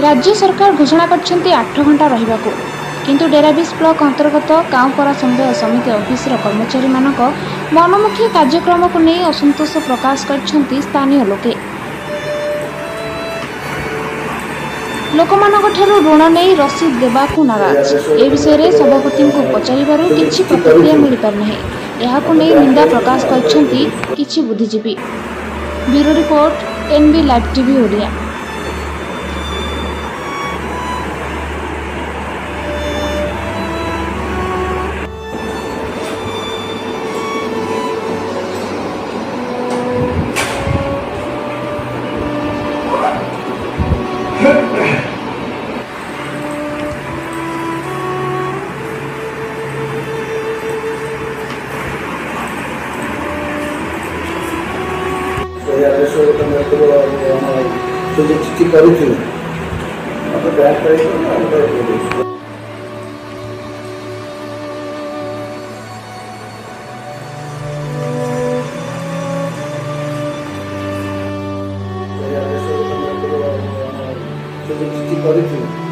राज्य सरकार घोषणा करछन्ती 8 घंटा रहिबाकू किंतु डेराबिस ब्लॉक अंतर्गत गाँवपरा समन्वय समिति ऑफिसर कर्मचारी मानक मनमुखी कार्यक्रम को नहीं असंतोष प्रकाश करछन्ती स्थानीय लोके। लोकमानक ठारू ऋण नहीं रसीद देबाकू नाराज। ए विषय रे सभापति को पचारिबारु किछि प्रतिक्रिया मिल पार नहीं। एहाकू नहीं निंदा प्रकाश करछन्ती किछि बुद्धिजीवी। Bureau report NB live TV Odia. चिठी कर चिठी कर